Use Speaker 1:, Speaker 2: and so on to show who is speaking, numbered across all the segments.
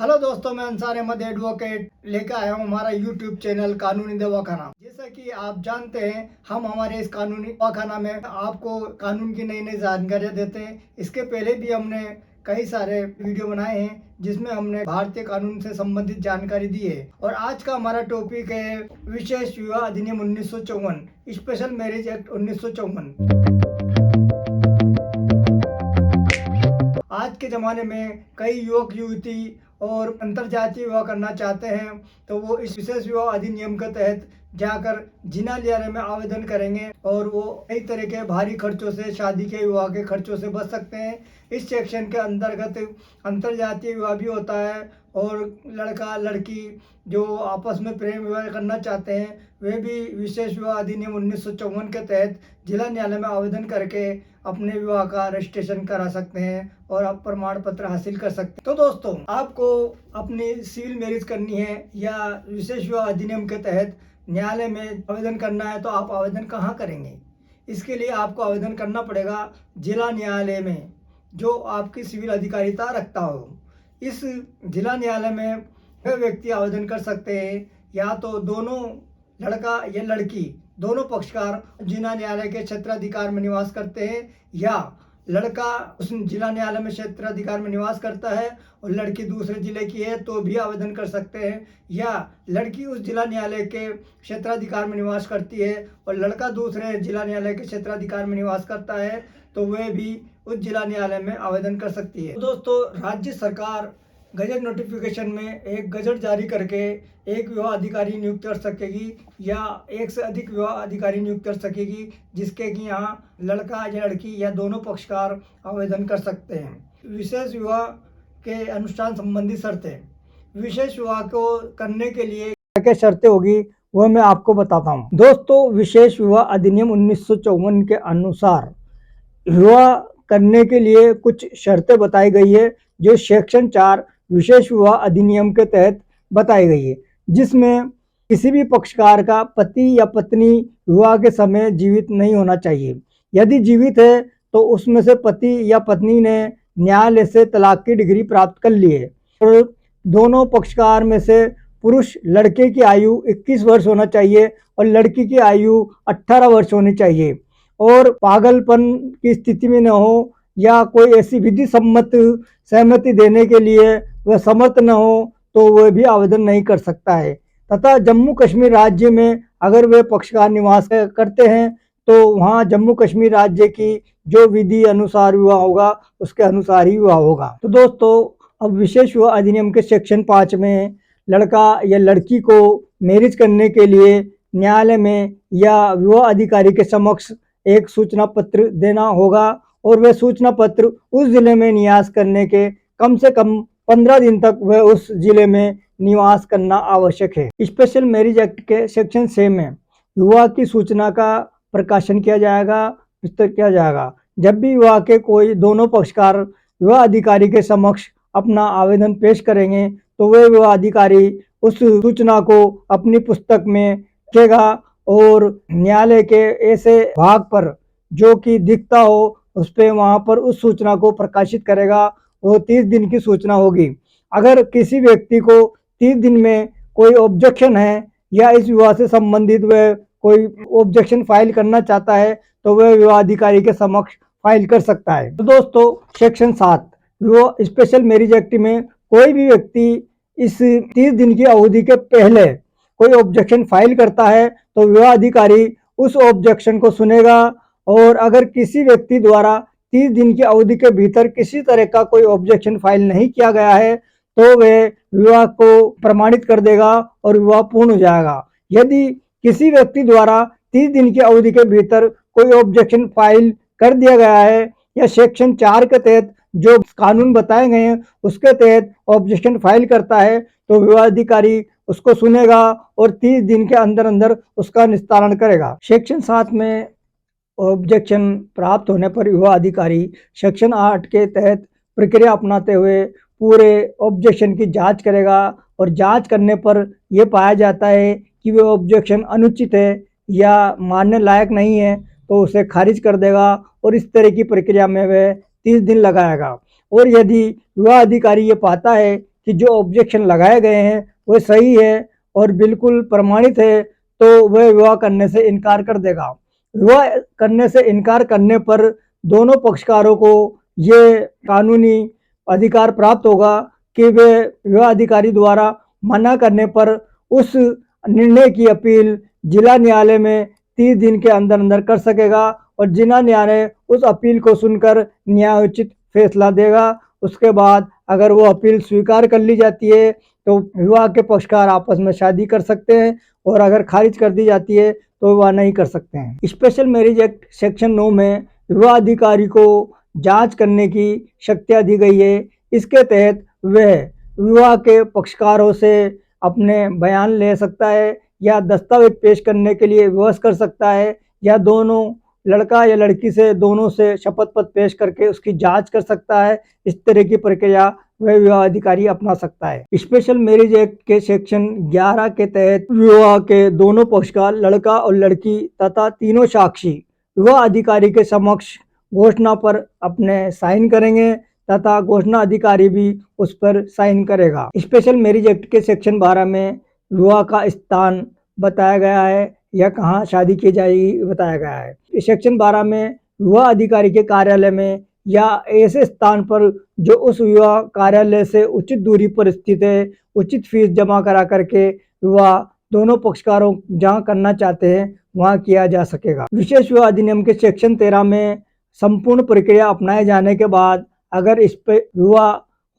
Speaker 1: Hello दोस्तों, मैं Ansar Ahmad advocate लेकर आया हूँ हमारा यूट्यूब चैनल कानूनी दवाखाना। जैसा कि आप जानते हैं, हम हमारे इस कानूनी दवाखाना में आपको कानून की नई नई जानकारियाँ देते हैं। इसके पहले भी हमने कई सारे वीडियो बनाए हैं जिसमें हमने भारतीय कानून से संबंधित जानकारी दी है। और आज का हमारा टॉपिक है विशेष विवाह अधिनियम 1954, स्पेशल मैरिज एक्ट 1954। आज के ज़माने में कई युवक युवती और अंतरजातीय विवाह करना चाहते हैं, तो वो इस विशेष विवाह अधिनियम के तहत जाकर जिला न्यायालय में आवेदन करेंगे और वो कई तरह के भारी खर्चों से, शादी के विवाह के खर्चों से बच सकते हैं। इस सेक्शन के अंतर्गत अंतरजातीय विवाह भी होता है और लड़का लड़की जो आपस में प्रेम विवाह करना चाहते हैं वे भी विशेष विवाह अधिनियम 1954 के तहत जिला न्यायालय में आवेदन करके अपने विवाह का रजिस्ट्रेशन करा सकते हैं और आप प्रमाण पत्र हासिल कर सकते हैं। तो दोस्तों, आपको अपनी सिविल मैरिज करनी है या विशेष विवाह अधिनियम के तहत न्यायालय में आवेदन करना है, तो आप आवेदन कहाँ करेंगे? इसके लिए आपको आवेदन करना पड़ेगा जिला न्यायालय में जो आपकी सिविल अधिकारिता रखता हो। इस जिला न्यायालय में वह व्यक्ति आवेदन कर सकते हैं या तो दोनों, लड़का या लड़की, दोनों पक्षकार जिला न्यायालय के क्षेत्राधिकार में निवास करते हैं, या लड़का उस जिला न्यायालय में क्षेत्राधिकार में निवास करता है और लड़की दूसरे जिले की है तो भी आवेदन कर सकते हैं, या लड़की उस जिला न्यायालय के क्षेत्राधिकार में निवास करती है और लड़का दूसरे जिला न्यायालय के क्षेत्राधिकार में निवास करता है तो वह भी उस जिला न्यायालय में आवेदन कर सकती है। तो दोस्तों, राज्य सरकार गजट नोटिफिकेशन में एक गजट जारी करके एक विवाह अधिकारी नियुक्त कर सकेगी या एक से अधिक विवाह अधिकारी नियुक्त कर सकेगी, जिसके कि यहाँ लड़का या लड़की या दोनों पक्षकार आवेदन कर सकते हैं। विशेष विवाह के अनुष्ठान संबंधी शर्तें। विशेष विवाह को करने के लिए क्या क्या शर्तें होगी वह मैं आपको बताता हूँ। दोस्तों, विशेष विवाह अधिनियम 1954 के अनुसार विवाह करने के लिए कुछ शर्तें बताई गई है जो सेक्शन 4 विशेष विवाह अधिनियम के तहत बताई गई है, जिसमें किसी भी पक्षकार का पति या पत्नी विवाह के समय जीवित नहीं होना चाहिए। यदि जीवित है तो उसमें से पति या पत्नी ने न्यायालय से तलाक की डिग्री प्राप्त कर ली है और दोनों पक्षकार में से पुरुष लड़के की आयु 21 वर्ष होना चाहिए और लड़की की आयु 18 वर्ष होनी चाहिए और पागलपन की स्थिति में न हो या कोई ऐसी विधि सम्मत सहमति देने के लिए वह समर्थ न हो तो वह भी आवेदन नहीं कर सकता है। तथा जम्मू कश्मीर राज्य में अगर वे पक्षकार निवास करते हैं तो वहाँ जम्मू कश्मीर राज्य की जो विधि अनुसार विवाह होगा उसके अनुसार ही विवाह होगा। तो दोस्तों, अब विशेष विवाह अधिनियम के सेक्शन 5 में लड़का या लड़की को मैरिज करने के लिए न्यायालय में या विवाह अधिकारी के समक्ष एक सूचना पत्र देना होगा और वह सूचना पत्र उस जिले में निवास करने के कम से कम 15 दिन तक वह उस जिले में निवास करना आवश्यक है। स्पेशल मैरिज एक्ट के सेक्शन 6 में विवाह की सूचना का प्रकाशन किया जाएगा, विस्तृत किया जाएगा। जब भी विवाह के कोई दोनों पक्षकार विवाह अधिकारी के समक्ष अपना आवेदन पेश करेंगे तो वह विवाह अधिकारी उस सूचना को अपनी पुस्तक में रखेगा और न्यायालय के ऐसे भाग पर जो कि दिखता हो उस पे वहाँ पर उस सूचना को प्रकाशित करेगा। वो 30 दिन की सूचना होगी। अगर किसी व्यक्ति को 30 दिन में कोई ऑब्जेक्शन है या इस विवाह से संबंधित वह कोई ऑब्जेक्शन फाइल करना चाहता है तो वह विवाह अधिकारी के समक्ष फाइल कर सकता है। तो दोस्तों, सेक्शन 7 विवाह स्पेशल मैरिज एक्ट में कोई भी व्यक्ति इस 30 दिन की अवधि के पहले कोई ऑब्जेक्शन फाइल करता है तो विवाह अधिकारी उस ऑब्जेक्शन को सुनेगा और अगर किसी व्यक्ति द्वारा 30 दिन की अवधि के भीतर किसी तरह का कोई ऑब्जेक्शन फाइल नहीं किया गया है तो वह विवाह को प्रमाणित कर देगा और विवाह पूर्ण हो जाएगा। यदि किसी व्यक्ति द्वारा 30 दिन की अवधि के भीतर कोई ऑब्जेक्शन फाइल कर दिया गया है या सेक्शन 4 के तहत जो कानून बताए गए हैं उसके तहत ऑब्जेक्शन फाइल करता है तो विवाह अधिकारी उसको सुनेगा और 30 दिन के अंदर अंदर उसका निस्तारण करेगा। सेक्शन 7 में ऑब्जेक्शन प्राप्त होने पर विवाह अधिकारी सेक्शन 8 के तहत प्रक्रिया अपनाते हुए पूरे ऑब्जेक्शन की जांच करेगा और जांच करने पर यह पाया जाता है कि वह ऑब्जेक्शन अनुचित है या मानने लायक नहीं है तो उसे खारिज कर देगा और इस तरह की प्रक्रिया में वह 30 दिन लगाएगा। और यदि विवाह अधिकारी ये पाता है कि जो ऑब्जेक्शन लगाए गए हैं वो सही है और बिल्कुल प्रमाणित है, तो वह विवाह करने से इनकार कर देगा। विवाह करने से इनकार करने पर दोनों पक्षकारों को ये कानूनी अधिकार प्राप्त होगा कि वे विवाह अधिकारी द्वारा मना करने पर उस निर्णय की अपील जिला न्यायालय में 30 दिन के अंदर अंदर कर सकेगा और जिला न्यायालय उस अपील को सुनकर न्यायोचित फैसला देगा। उसके बाद अगर वो अपील स्वीकार कर ली जाती है तो विवाह के पक्षकार आपस में शादी कर सकते हैं और अगर खारिज कर दी जाती है तो विवाह नहीं कर सकते हैं। स्पेशल मैरिज एक्ट सेक्शन 9 में विवाह अधिकारी को जांच करने की शक्तियां दी गई है। इसके तहत वह विवाह के पक्षकारों से अपने बयान ले सकता है या दस्तावेज पेश करने के लिए विवश कर सकता है या दोनों लड़का या लड़की से दोनों से शपथ पत्र पेश करके उसकी जांच कर सकता है। इस तरह की प्रक्रिया वह विवाह अधिकारी अपना सकता है। स्पेशल मैरिज एक्ट के सेक्शन 11 के तहत विवाह के दोनों पक्षकार लड़का और लड़की तथा तीनों साक्षी विवाह अधिकारी के समक्ष घोषणा पर अपने साइन करेंगे तथा घोषणा अधिकारी भी उस पर साइन करेगा। स्पेशल मैरिज एक्ट के सेक्शन 12 में विवाह का स्थान बताया गया है या कहाँ शादी की जाएगी बताया गया है। इस सेक्शन 12 में विवाह अधिकारी के कार्यालय में या ऐसे स्थान पर जो उस विवाह कार्यालय से उचित दूरी पर स्थित है, उचित फीस जमा करा करके विवाह दोनों पक्षकारों जहाँ करना चाहते हैं वहाँ किया जा सकेगा। विशेष विवाह अधिनियम के सेक्शन 13 में संपूर्ण प्रक्रिया अपनाए जाने के बाद अगर इस पे विवाह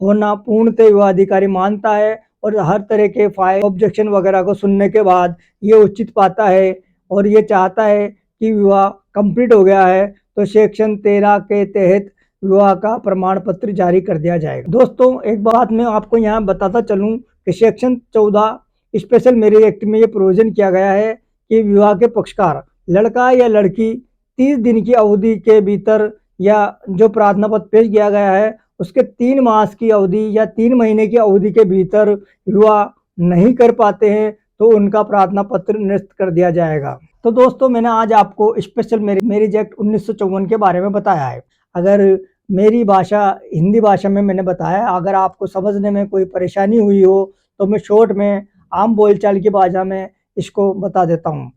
Speaker 1: होना पूर्णतः विवाह अधिकारी मानता है और हर तरह के फाइल ऑब्जेक्शन वगैरह को सुनने के बाद ये उचित पाता है और ये चाहता है कि विवाह कंप्लीट हो गया है तो सेक्शन 13 के तहत विवाह का प्रमाण पत्र जारी कर दिया जाएगा। दोस्तों एक बात मैं आपको यहाँ बताता चलूँ कि सेक्शन 14 स्पेशल मैरिज एक्ट में ये प्रोविजन किया गया है कि विवाह के पक्षकार लड़का या लड़की 30 दिन की अवधि के भीतर या जो प्रार्थना पत्र पेश किया गया है उसके 3 मास की अवधि या 3 महीने की अवधि के भीतर विवाह नहीं कर पाते हैं तो उनका प्रार्थना पत्र निरस्त कर दिया जाएगा। तो दोस्तों मैंने आज आपको स्पेशल मैरिज एक्ट 1954 के बारे में बताया है। अगर मेरी भाषा हिंदी भाषा में मैंने बताया, अगर आपको समझने में कोई परेशानी हुई हो तो मैं शॉर्ट में आम बोलचाल की भाषा में इसको बता देता हूँ।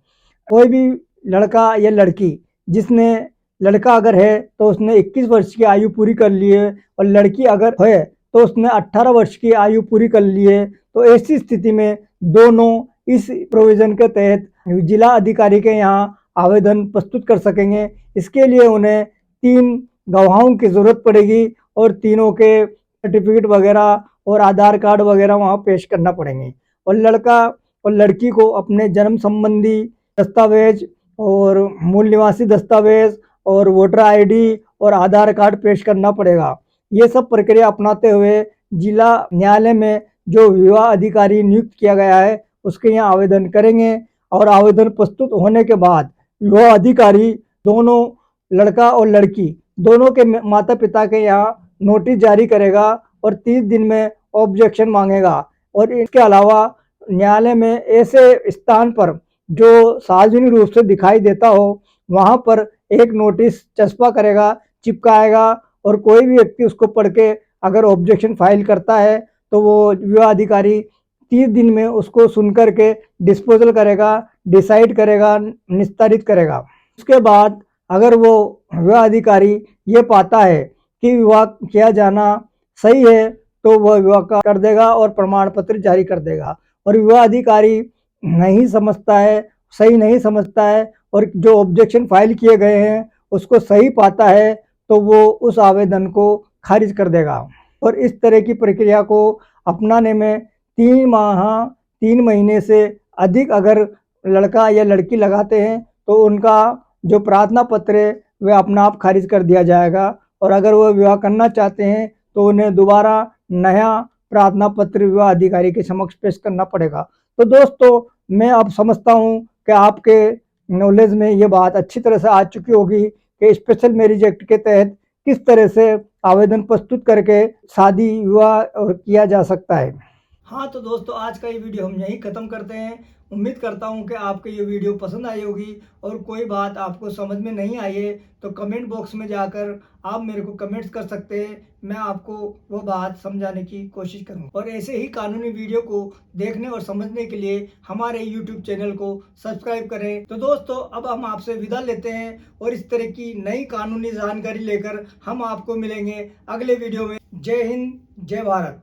Speaker 1: कोई भी लड़का या लड़की जिसने लड़का अगर है तो उसने 21 वर्ष की आयु पूरी कर ली है और लड़की अगर है तो उसने 18 वर्ष की आयु पूरी कर ली है, तो ऐसी स्थिति में दोनों इस प्रोविज़न के तहत जिला अधिकारी के यहाँ आवेदन प्रस्तुत कर सकेंगे। इसके लिए उन्हें 3 गवाहों की ज़रूरत पड़ेगी और तीनों के सर्टिफिकेट वगैरह और आधार कार्ड वगैरह वहाँ पेश करना पड़ेंगे और लड़का और लड़की को अपने जन्म संबंधी दस्तावेज और मूल निवासी दस्तावेज और वोटर आईडी और आधार कार्ड पेश करना पड़ेगा। ये सब प्रक्रिया अपनाते हुए जिला न्यायालय में जो विवाह अधिकारी नियुक्त किया गया है उसके यहाँ आवेदन करेंगे और आवेदन प्रस्तुत होने के बाद विवाह अधिकारी दोनों लड़का और लड़की दोनों के माता पिता के यहाँ नोटिस जारी करेगा और 30 दिन में ऑब्जेक्शन मांगेगा। और इसके अलावा न्यायालय में ऐसे स्थान पर जो सार्वजनिक रूप से दिखाई देता हो वहाँ पर एक नोटिस चस्पा करेगा, चिपकाएगा और कोई भी व्यक्ति उसको पढ़ के अगर ऑब्जेक्शन फाइल करता है तो वो विवाह अधिकारी 30 दिन में उसको सुन करके डिस्पोजल करेगा, डिसाइड करेगा, निस्तारित करेगा। उसके बाद अगर वो विवाह अधिकारी ये पाता है कि विवाह किया जाना सही है तो वह विवाह कर देगा और प्रमाण पत्र जारी कर देगा। और विवाह अधिकारी नहीं समझता है, सही नहीं समझता है और जो ऑब्जेक्शन फाइल किए गए हैं उसको सही पाता है तो वो उस आवेदन को खारिज कर देगा। और इस तरह की प्रक्रिया को अपनाने में 3 माह 3 महीने से अधिक अगर लड़का या लड़की लगाते हैं तो उनका जो प्रार्थना पत्र है वह अपना आप खारिज कर दिया जाएगा और अगर वो विवाह करना चाहते हैं तो उन्हें दोबारा नया प्रार्थना पत्र विवाह अधिकारी के समक्ष पेश करना पड़ेगा। तो दोस्तों मैं अब समझता हूँ कि आपके नॉलेज में ये बात अच्छी तरह से आ चुकी होगी कि स्पेशल मैरिज एक्ट के तहत किस तरह से आवेदन प्रस्तुत करके शादी विवाह किया जा सकता है। हाँ तो दोस्तों, आज का ये वीडियो हम यहीं ख़त्म करते हैं। उम्मीद करता हूँ कि आपको ये वीडियो पसंद आई होगी, और कोई बात आपको समझ में नहीं आई है तो कमेंट बॉक्स में जाकर आप मेरे को कमेंट्स कर सकते हैं। मैं आपको वो बात समझाने की कोशिश करूँगा। और ऐसे ही कानूनी वीडियो को देखने और समझने के लिए हमारे यूट्यूब चैनल को सब्सक्राइब करें। तो दोस्तों, अब हम आपसे विदा लेते हैं, और इस तरह की नई कानूनी जानकारी लेकर हम आपको मिलेंगे अगले वीडियो में। जय हिंद, जय भारत।